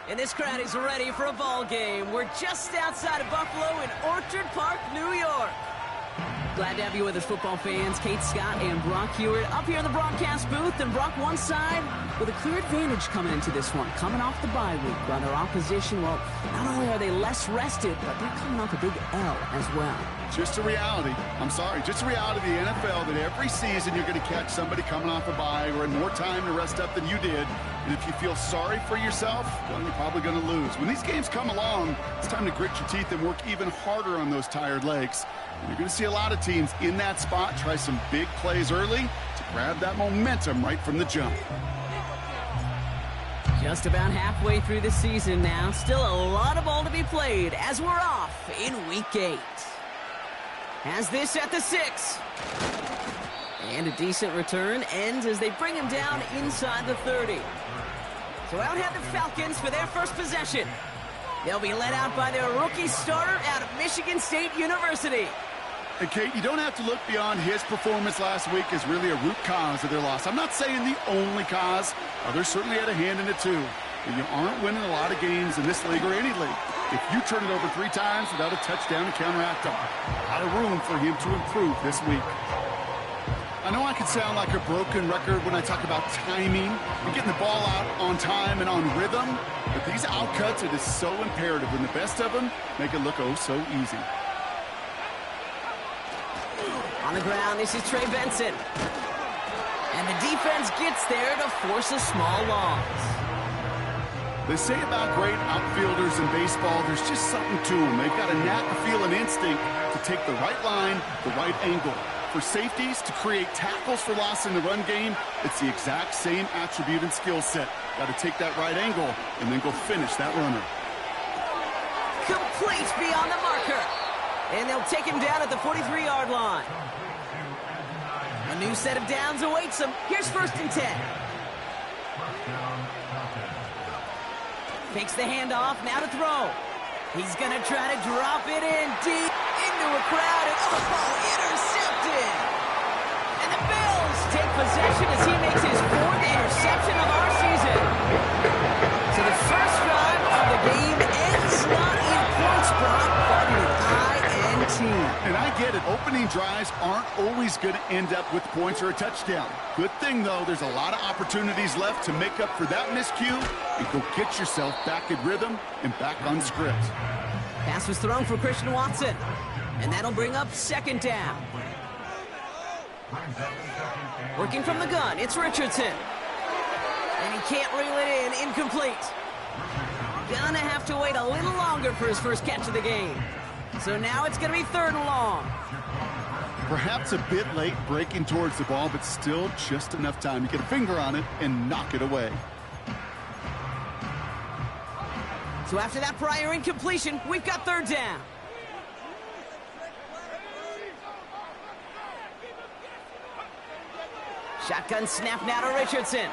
And this crowd is ready for a ball game. We're just outside of Buffalo in Orchard Park, New York. Glad to have you with us, football fans. Kate Scott and Brock Hewitt up here in the broadcast booth. And Brock, one side with a clear advantage coming into this one, coming off the bye week. While their opposition, well, not only are they less rested, but they're coming off a big L as well. Just a reality. I'm sorry, just a reality of the NFL that every season you're going to catch somebody coming off a bye or had more time to rest up than you did. And if you feel sorry for yourself, well, you're probably going to lose. When these games come along, it's time to grit your teeth and work even harder on those tired legs. And you're going to see a lot of teams in that spot try some big plays early to grab that momentum right from the jump. Just about halfway through the season now. Still a lot of ball to be played as we're off in Week 8. Has this at the 6. And a decent return ends as they bring him down inside the 30. So out head the Falcons for their first possession. They'll be led out by their rookie starter out of Michigan State University. And Kate, you don't have to look beyond his performance last week as really a root cause of their loss. I'm not saying the only cause. Others certainly had a hand in it too. But you aren't winning a lot of games in this league or any league if you turn it over 3 times without a touchdown to counteract them. A lot of room for him to improve this week. I know I can sound like a broken record when I talk about timing and getting the ball out on time and on rhythm, but these outcuts, it is so imperative, and the best of them make it look oh so easy. On the ground, this is Trey Benson. And the defense gets there to force a small loss. They say about great outfielders in baseball, there's just something to them. They've got a knack, a feel, and instinct to take the right line, the right angle. For safeties, to create tackles for loss in the run game, it's the exact same attribute and skill set. Got to take that right angle and then go finish that runner. Complete beyond the marker. And they'll take him down at the 43-yard line. A new set of downs awaits them. Here's 1st and 10. Fakes the handoff, now to throw. He's going to try to drop it in deep into a crowd. And, intercepted! And the Bills take possession as he makes his 4th interception of our season. So the first drive of the game ends not in points, Brock, but in INT. And I get it. Opening drives aren't always going to end up with points or a touchdown. Good thing, though, there's a lot of opportunities left to make up for that miscue and go get yourself back in rhythm and back on script. Pass was thrown for Christian Watson, and that'll bring up 2nd down. Working from the gun, it's Richardson. And he can't reel it in, incomplete. Gonna have to wait a little longer for his first catch of the game. So now it's gonna be 3rd and long. Perhaps a bit late breaking towards the ball, but still just enough time to get a finger on it and knock it away. So after that prior incompletion, we've got 3rd down. Shotgun snap now to Richardson.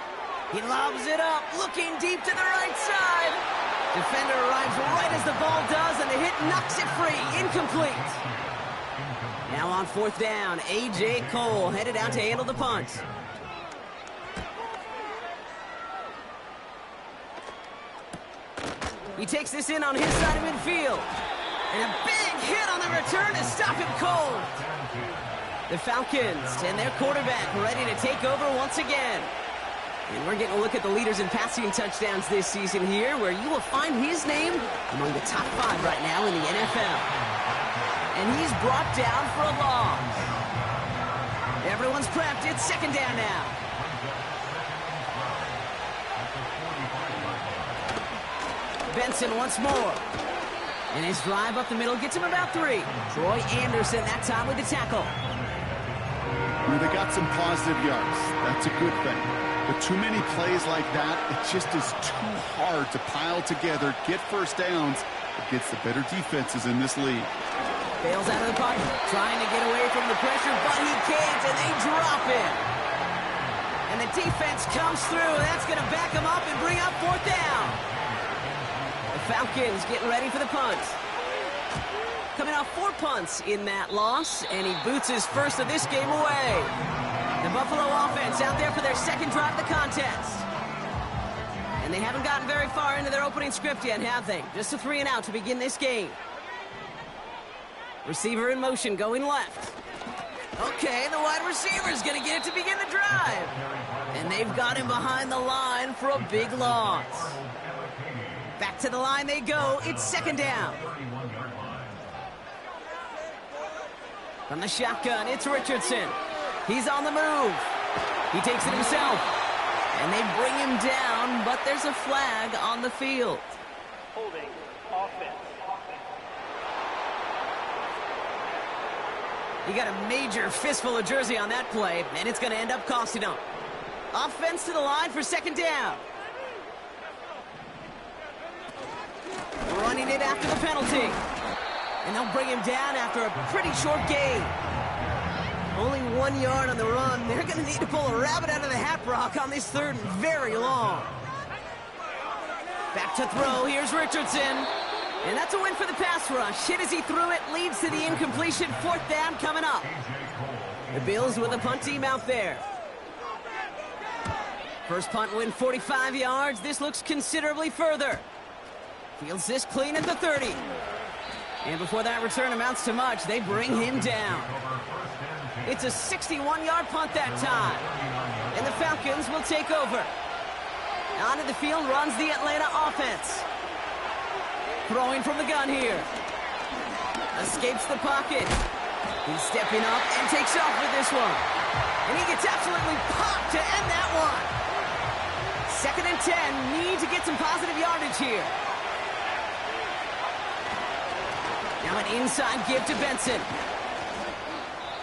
He lobs it up, looking deep to the right side. Defender arrives right as the ball does, and the hit knocks it free. Incomplete. Now on 4th down, A.J. Cole headed out to handle the punt. He takes this in on his side of midfield. And a big hit on the return to stop him cold. The Falcons and their quarterback ready to take over once again. And we're getting a look at the leaders in passing touchdowns this season here, where you will find his name among the top 5 right now in the NFL. And he's brought down for a loss. Everyone's prepped. It's 2nd down now. Benson once more. And his drive up the middle gets him about 3. Troy Anderson that time with the tackle. They got some positive yards. That's a good thing. But too many plays like that, it just is too hard to pile together, get first downs against the better defenses in this league. Bails out of the pocket, trying to get away from the pressure, but he can't, and they drop it. And the defense comes through. That's going to back him up and bring up 4th down. The Falcons getting ready for the punt. Coming off 4 punts in that loss, and he boots his first of this game away. The Buffalo offense out there for their 2nd drive of the contest. And And they haven't gotten very far into their opening script yet, have they? Just a 3 and out to begin this game. Receiver in motion, going left. Okay, the wide receiver's going to get it to begin the drive. And they've got him behind the line for a big loss. Back to the line they go. It's 2nd down. From the shotgun, it's Richardson. He's on the move. He takes it himself. And they bring him down, but there's a flag on the field. Holding offense. You got a major fistful of jersey on that play, and it's going to end up costing them. Offense to the line for 2nd down. Running it after the penalty. And they'll bring him down after a pretty short gain. Only 1 yard on the run. They're going to need to pull a rabbit out of the hat, Brock, on this 3rd and very long. Back to throw. Here's Richardson. And that's a win for the pass rush. Hit as he threw it, leads to the incompletion. 4th down coming up. The Bills with a punt team out there. First punt win 45 yards. This looks considerably further. Fields this clean at the 30. And before that return amounts to much, they bring him down. It's a 61-yard punt that time. And the Falcons will take over. Onto the field runs the Atlanta offense. Throwing from the gun here. Escapes the pocket. He's stepping up and takes off with this one. And he gets absolutely popped to end that one. 2nd and 10. Need to get some positive yardage here. Now an inside give to Benson.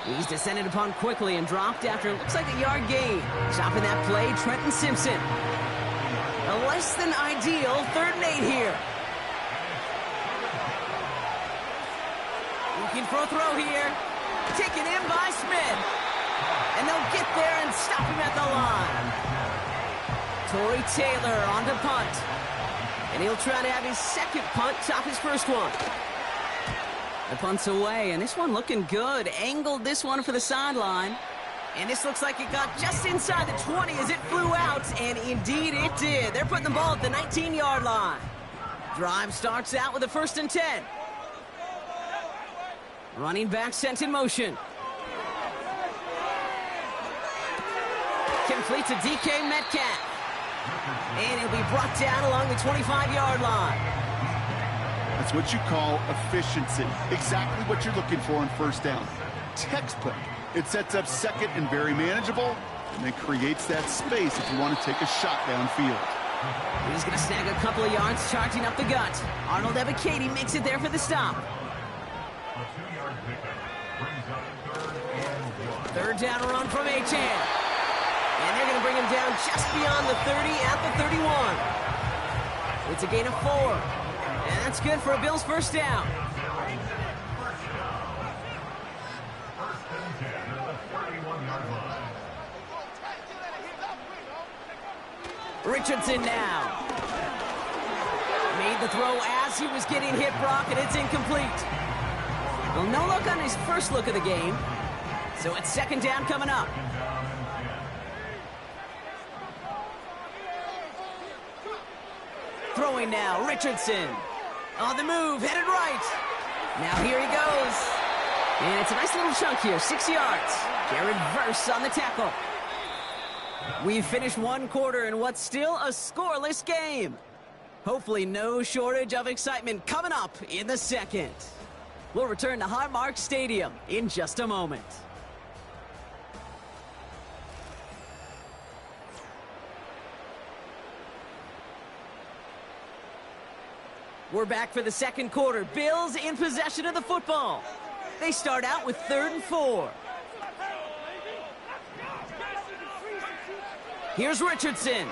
He's descended upon quickly and dropped after it looks like a yard gain. Chopping that play, Trenton Simpson. A less than ideal 3rd and 8 here. Looking for a throw here. Taken in by Smith. And they'll get there and stop him at the line. Torrey Taylor on to punt. And he'll try to have his 2nd punt top his 1st one. The punt's away, and this one looking good. Angled this one for the sideline. And this looks like it got just inside the 20 as it flew out, and indeed it did. They're putting the ball at the 19-yard line. Drive starts out with a 1st and 10. Running back sent in motion. Complete to DK Metcalf. And he'll be brought down along the 25-yard line. That's what you call efficiency. Exactly what you're looking for on 1st down. Textbook. It sets up 2nd and very manageable, and then creates that space if you want to take a shot downfield. He's going to snag a couple of yards, charging up the gut. Arnold Ebiketie makes it there for the stop. 3rd down run from Achane. And they're going to bring him down just beyond the 30 at the 31. It's a gain of 4. And that's good for a Bills 1st down. Richardson now. Made the throw as he was getting hit, Brock, and it's incomplete. Well, no look on his 1st look of the game. So it's 2nd down coming up. Throwing now, Richardson. On the move, headed right. Now here he goes. And it's a nice little chunk here, 6 yards. Jared Verse on the tackle. We've finished 1 quarter in what's still a scoreless game. Hopefully no shortage of excitement coming up in the 2nd. We'll return to Highmark Stadium in just a moment. We're back for the 2nd quarter. Bills in possession of the football. They start out with 3rd and 4. Here's Richardson.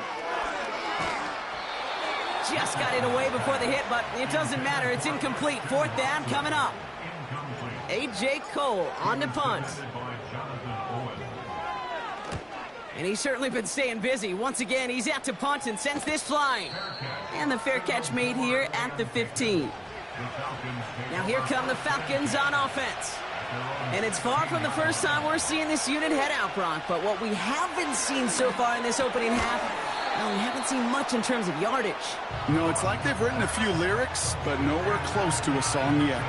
Just got it away before the hit, but it doesn't matter. It's incomplete. 4th down coming up. A.J. Cole on the punt. And he's certainly been staying busy. Once again, he's out to punt and sends this flying. And the fair catch made here at the 15. Now here come the Falcons on offense. And it's far from the first time we're seeing this unit head out, Brock. But what we haven't seen so far in this opening half Well, we haven't seen much in terms of yardage. No, it's like they've written a few lyrics, but nowhere close to a song yet.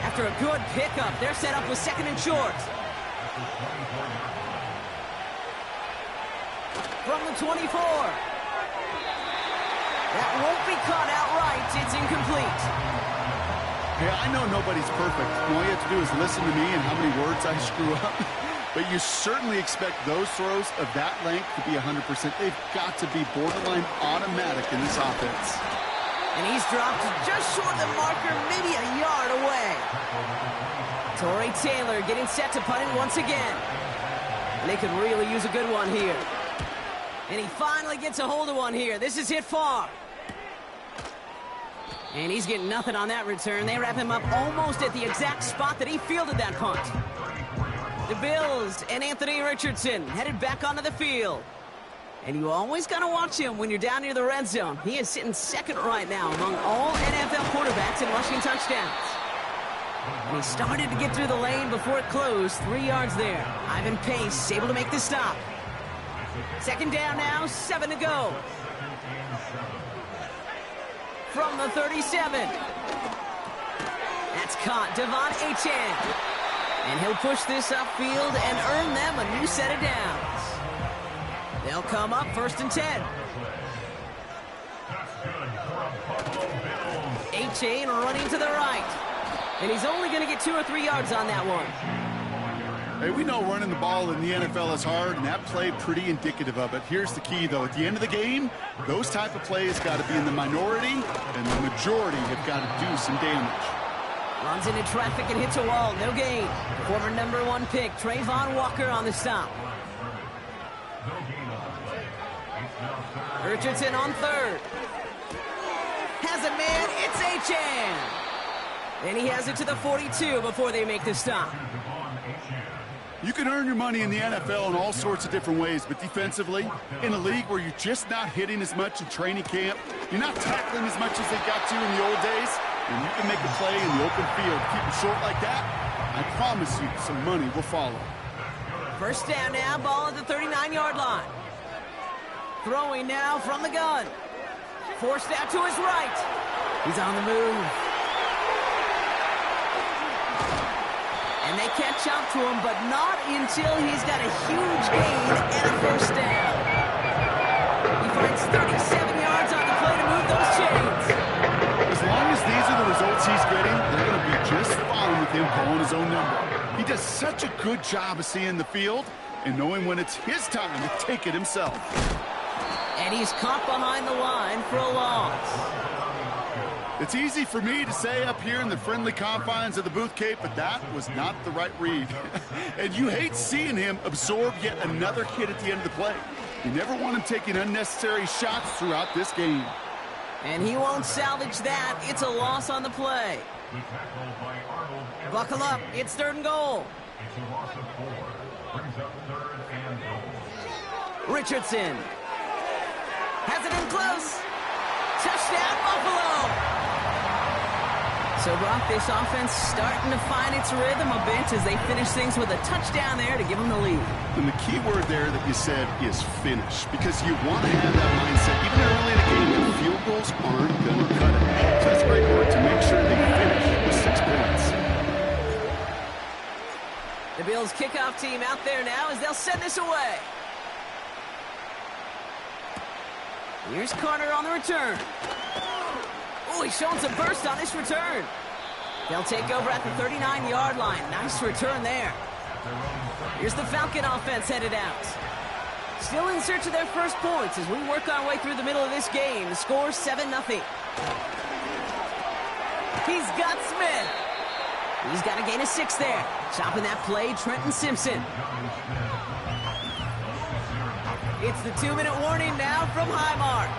After a good pickup, they're set up with 2nd and short. From the 24. That won't be caught outright. It's incomplete. Hey, I know nobody's perfect. All you have to do is listen to me and how many words I screw up. But you certainly expect those throws of that length to be 100%. They've got to be borderline automatic in this offense. And he's dropped just short of the marker, maybe a yard away. Torrey Taylor getting set to punt it once again. And they could really use a good one here. And he finally gets a hold of one here. This is hit far. And he's getting nothing on that return. They wrap him up almost at the exact spot that he fielded that punt. The Bills and Anthony Richardson headed back onto the field. And you always got to watch him when you're down near the red zone. He is sitting 2nd right now among all NFL quarterbacks in rushing touchdowns. And he started to get through the lane before it closed. 3 yards there. Ivan Pace able to make the stop. 2nd down now, 7 to go. From the 37. That's caught. Devon Achane. And he'll push this upfield and earn them a new set of downs. They'll come up 1st and 10. Achane running to the right. And he's only going to get 2 or 3 yards on that one. Hey, we know running the ball in the NFL is hard, and that play pretty indicative of it. Here's the key, though. At the end of the game, those type of plays got to be in the minority, and the majority have got to do some damage. Runs into traffic and hits a wall. No gain. Former #1 pick, Trayvon Walker on the stop. Richardson on 3rd. Has a man. It's Achane. And he has it to the 42 before they make the stop. You can earn your money in the NFL in all sorts of different ways, but defensively, in a league where you're just not hitting as much in training camp, you're not tackling as much as they got to in the old days, and you can make a play in the open field. Keep it short like that, I promise you some money will follow. 1st down now, ball at the 39-yard line. Throwing now from the gun. Forced out to his right. He's on the move. And they catch up to him, but not until he's got a huge gain and a 1st down. He finds 37 yards on the play to move those chains. As long as these are the results he's getting, they're going to be just fine with him calling his own number. He does such a good job of seeing the field and knowing when it's his time to take it himself. And he's caught behind the line for a loss. It's easy for me to say up here in the friendly confines of the Booth Cape, but that was not the right read. And you hate seeing him absorb yet another hit at the end of the play. You never want him taking unnecessary shots throughout this game. And he won't salvage that. It's a loss on the play. Buckle up. It's 3rd and goal. Richardson has it in close. Touchdown, Buffalo. So, Brock, this offense starting to find its rhythm a bit as they finish things with a touchdown there to give them the lead. And the key word there that you said is finish, because you want to have that mindset even early in the game that field goals aren't going to cut it. So that's a great word to make sure they finish with 6 points. The Bills kickoff team out there now as they'll send this away. Here's Carter on the return. Oh, he's showing some burst on this return. They'll take over at the 39-yard line. Nice return there. Here's the Falcon offense headed out. Still in search of their first points as we work our way through the middle of this game. The score 7-0. He's got Smith. He's got a gain of 6 there. Chopping that play, Trenton Simpson. It's the 2-minute warning now from Highmark.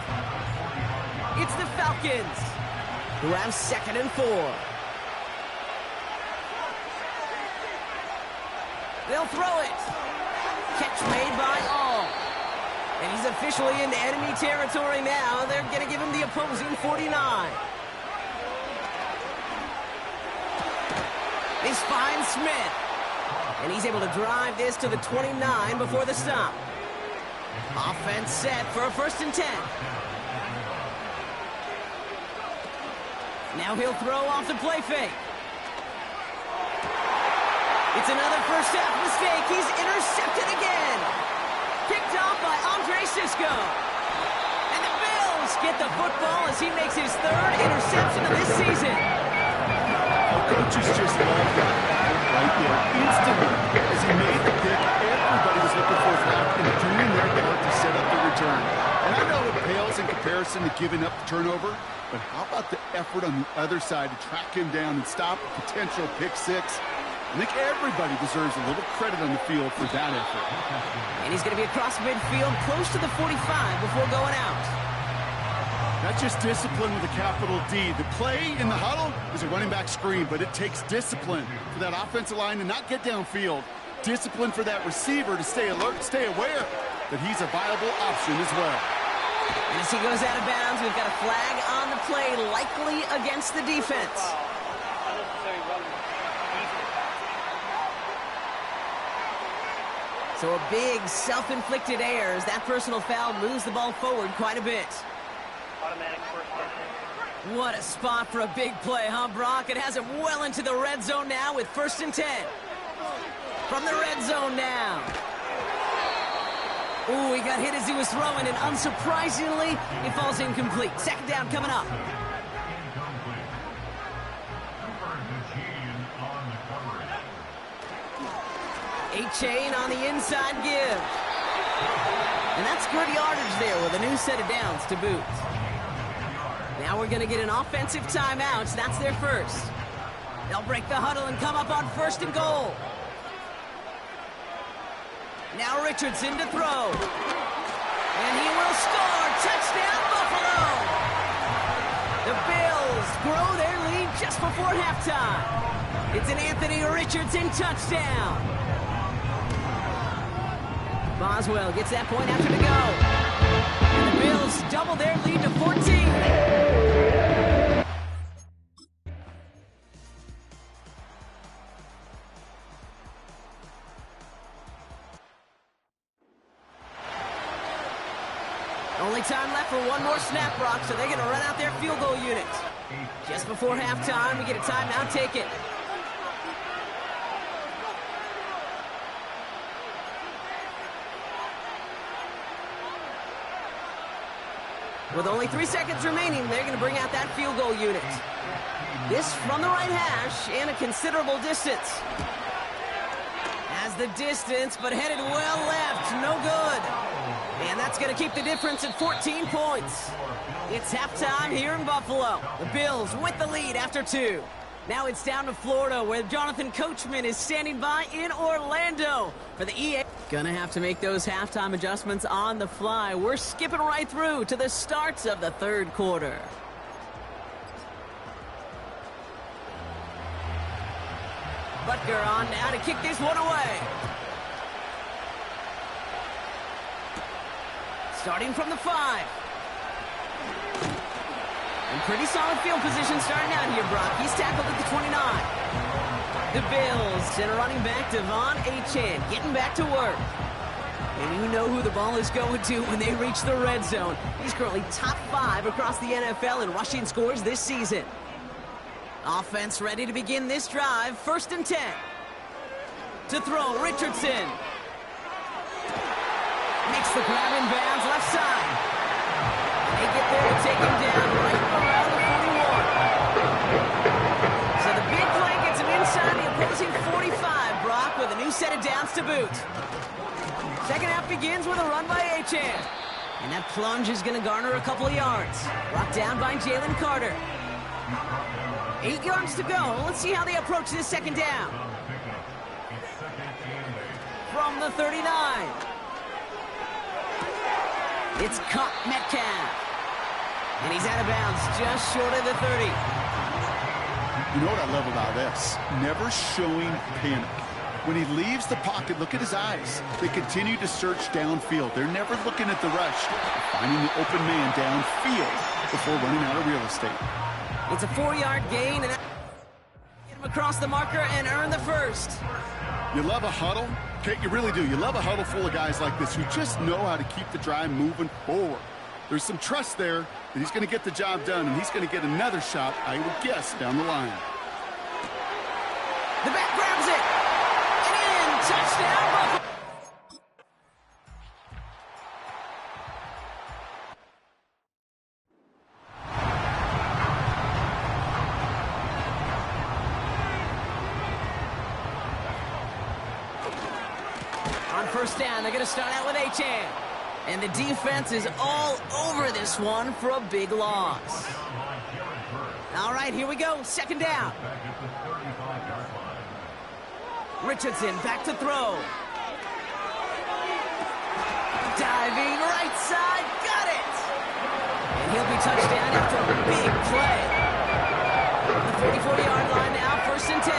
It's the Falcons who have 2nd and 4. They'll throw it. Catch made by All. And he's officially into enemy territory now. They're going to give him the opposing 49. This finds Smith. And he's able to drive this to the 29 before the stop. Offense set for a 1st and 10. Now he'll throw off the play fake. It's another first half mistake. He's intercepted again. Picked off by Andre Sisco. And the Bills get the football as he makes his 3rd interception of this season. Coaches just love that right there. Instantly, as he made the pick, everybody was looking for a block and doing their part to set up the return. And I know it pales in comparison to giving up the turnover, but how about the effort on the other side to track him down and stop a potential pick 6? I think everybody deserves a little credit on the field for that effort. And he's going to be across midfield, close to the 45 before going out. That's just discipline with a capital D. The play in the huddle is a running back screen, but it takes discipline for that offensive line to not get downfield. Discipline for that receiver to stay alert, stay aware that he's a viable option as well. And as he goes out of bounds, we've got a flag on the play, likely against the defense. Unnecessary run. So a big self-inflicted error as that personal foul moves the ball forward quite a bit. Automatic 1st and 10. What a spot for a big play, huh, Brock? It has him well into the red zone now with 1st and 10. From the red zone now. Ooh, he got hit as he was throwing, and unsurprisingly, it falls incomplete. 2nd down coming up. A-chain on the inside give. And that's good yardage there with a new set of downs to boot. Now we're going to get an offensive timeout. That's their first. They'll break the huddle and come up on 1st and goal. Now Richardson to throw. And he will score. Touchdown, Buffalo! The Bills grow their lead just before halftime. It's an Anthony Richardson touchdown. Boswell gets that point after to go. And the Bills double their lead to 14. Only time left for one more snap, Brock, so they're going to run out their field goal unit. Just before halftime, we get a timeout taken. With only 3 seconds remaining, they're going to bring out that field goal unit. This from the right hash and a considerable distance. Has the distance, but headed well left. No good. And that's going to keep the difference at 14 points. It's halftime here in Buffalo. The Bills with the lead after 2. Now it's down to Florida, where Jonathan Coachman is standing by in Orlando for the EA. Gonna have to make those halftime adjustments on the fly. We're skipping right through to the starts of the 3rd quarter. Butker on now to kick this one away. Starting from the 5. And pretty solid field position starting out here, Brock. He's tackled at the 29. The Bills and running back Devon A-Chan getting back to work. And you know who the ball is going to when they reach the red zone. He's currently top 5 across the NFL in rushing scores this season. Offense ready to begin this drive. 1st and 10. To throw, Richardson. Makes the grab in bounds left side. They get there to take him down right around the 41. So the big play gets him inside the opposing 45, Brock, with a new set of downs to boot. 2nd half begins with a run by A-Chan. And that plunge is going to garner a couple of yards. Brought down by Jalen Carter. 8 yards to go. Let's see how they approach this 2nd down. From the 39. It's caught Metcalf. And he's out of bounds just short of the 30. You know what I love about this? Never showing panic. When he leaves the pocket, look at his eyes. They continue to search downfield. They're never looking at the rush. They're finding the open man downfield before running out of real estate. It's a 4-yard gain, and get him across the marker and earn the first. You love a huddle? Kate, you really do. You love a huddle full of guys like this who just know how to keep the drive moving forward. There's some trust there that he's going to get the job done, and he's going to get another shot, I would guess, down the line. The back grabs it. And in. Touchdown, Buffalo. On first down, they're going to start out with Achan. And the defense is all over this one for a big loss. All right, here we go. Second down. Richardson back to throw. Diving right side. Got it. And he'll be touchdown after a big play. On the 34-yard line now, first and 10.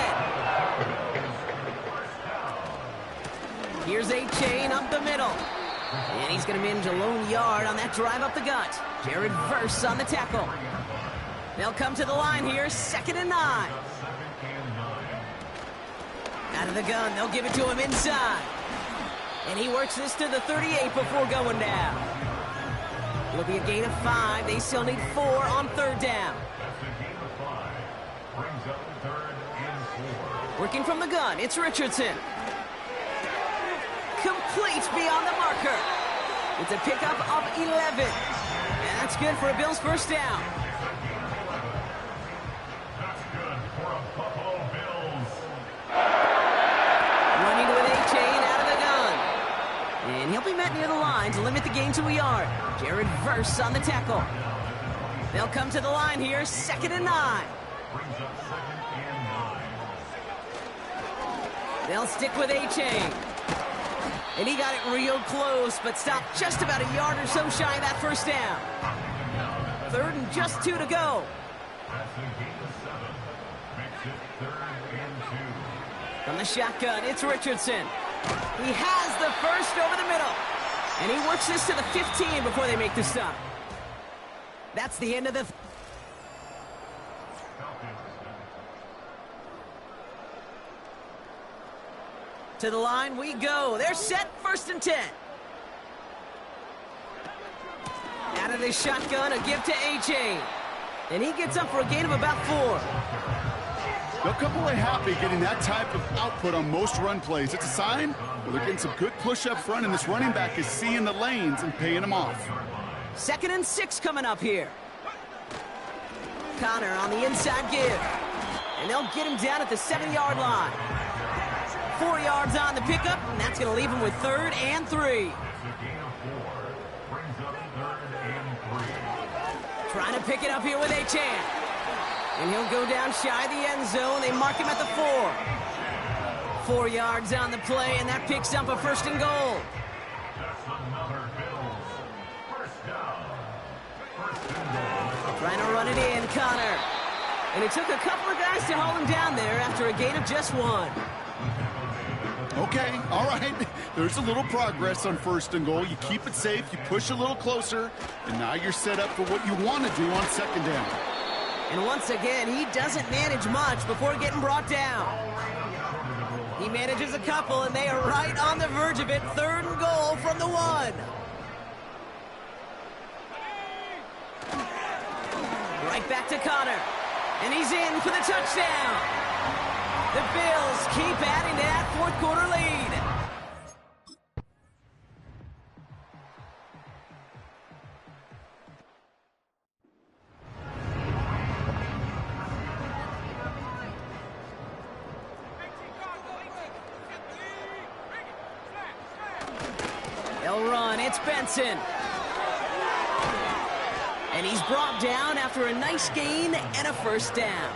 Here's Achan up the middle. And he's going to manage a lone yard on that drive up the gut. Jared Verse on the tackle. They'll come to the line here, 2nd and 9. Out of the gun, they'll give it to him inside. And he works this to the 38 before going down. It'll be a gain of 5. They still need 4 on third down. Working from the gun, it's Richardson. Complete beyond the marker. It's a pickup of 11. And that's good for a Bills first down. Running with Achan out of the gun. And he'll be met near the line to limit the gain to a yard. Jared Verse on the tackle. They'll come to the line here, 2nd and 9. They'll stick with Achan. And he got it real close, but stopped just about a yard or so shy of that first down. 3rd and just 2 to go. From the shotgun, it's Richardson. He has the first over the middle. And he works this to the 15 before they make the stop. That's the end of the... To the line we go. They're set, 1st and 10. Out of the shotgun, a give to Achan. And he gets up for a gain of about 4. They'll come away happy getting that type of output on most run plays. It's a sign where they're getting some good push up front, and this running back is seeing the lanes and paying them off. 2nd and 6 coming up here. Connor on the inside give. And they'll get him down at the 7-yard line. 4 yards on the pickup, and that's going to leave him with 3rd and 3. Trying to pick it up here with Achan. And he'll go down shy of the end zone. They mark him at the 4. 4 yards on the play, and that picks up a 1st and goal. Trying to run it in, Connor. And it took a couple of guys to hold him down there after a gain of just 1. Okay, all right. There's a little progress on 1st and goal. You keep it safe, you push a little closer, and now you're set up for what you want to do on 2nd down. And once again, he doesn't manage much before getting brought down. He manages a couple, and they are right on the verge of it. 3rd and goal from the 1. Right back to Connor. And he's in for the touchdown. The Bills keep adding to that 4th quarter lead. They'll run. It's Benson. And he's brought down after a nice gain and a 1st down.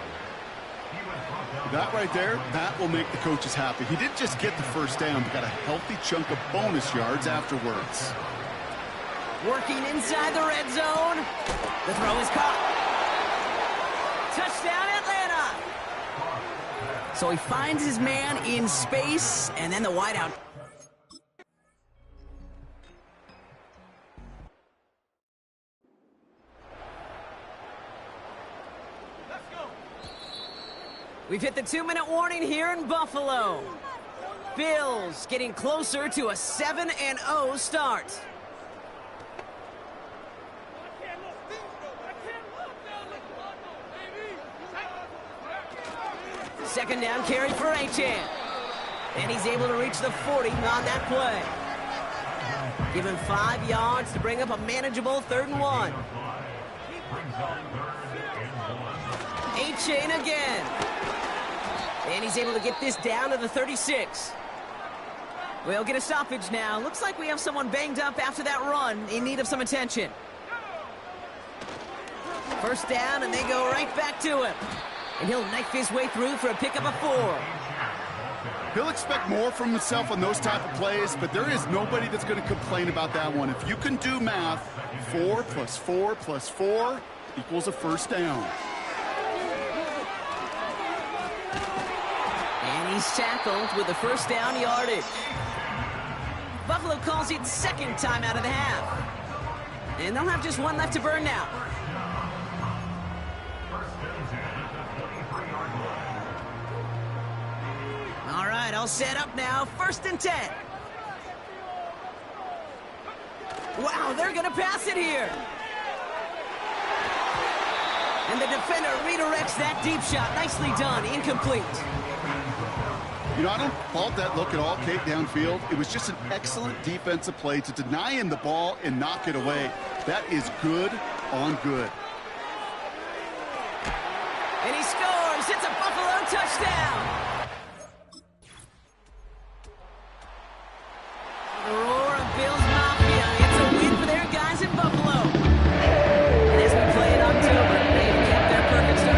That right there, that will make the coaches happy. He didn't just get the 1st down, but got a healthy chunk of bonus yards afterwards. Working inside the red zone. The throw is caught. Touchdown, Atlanta. So he finds his man in space, and then the wideout. We've hit the 2-minute warning here in Buffalo. Bills getting closer to a 7-0 start. Second down carry for Achane. And he's able to reach the 40 on that play. Give him 5 yards to bring up a manageable 3rd and 1. Achane again. And he's able to get this down to the 36. We'll get a stoppage now. Looks like we have someone banged up after that run in need of some attention. First down, and they go right back to him. And he'll knife his way through for a pickup of 4. He'll expect more from himself on those type of plays, but there is nobody that's going to complain about that one. If you can do math, 4 plus 4 plus 4 equals a first down. And he's tackled with the first down yardage. Buffalo calls it 2nd time out of the half. And they'll have just 1 left to burn now. All right, all set up now. 1st and 10. Wow, they're going to pass it here. And the defender redirects that deep shot. Nicely done. Incomplete. You know, I don't fault that look at all, Kate, downfield. It was just an excellent defensive play to deny him the ball and knock it away. That is good on good. And he scores. It's a Buffalo touchdown.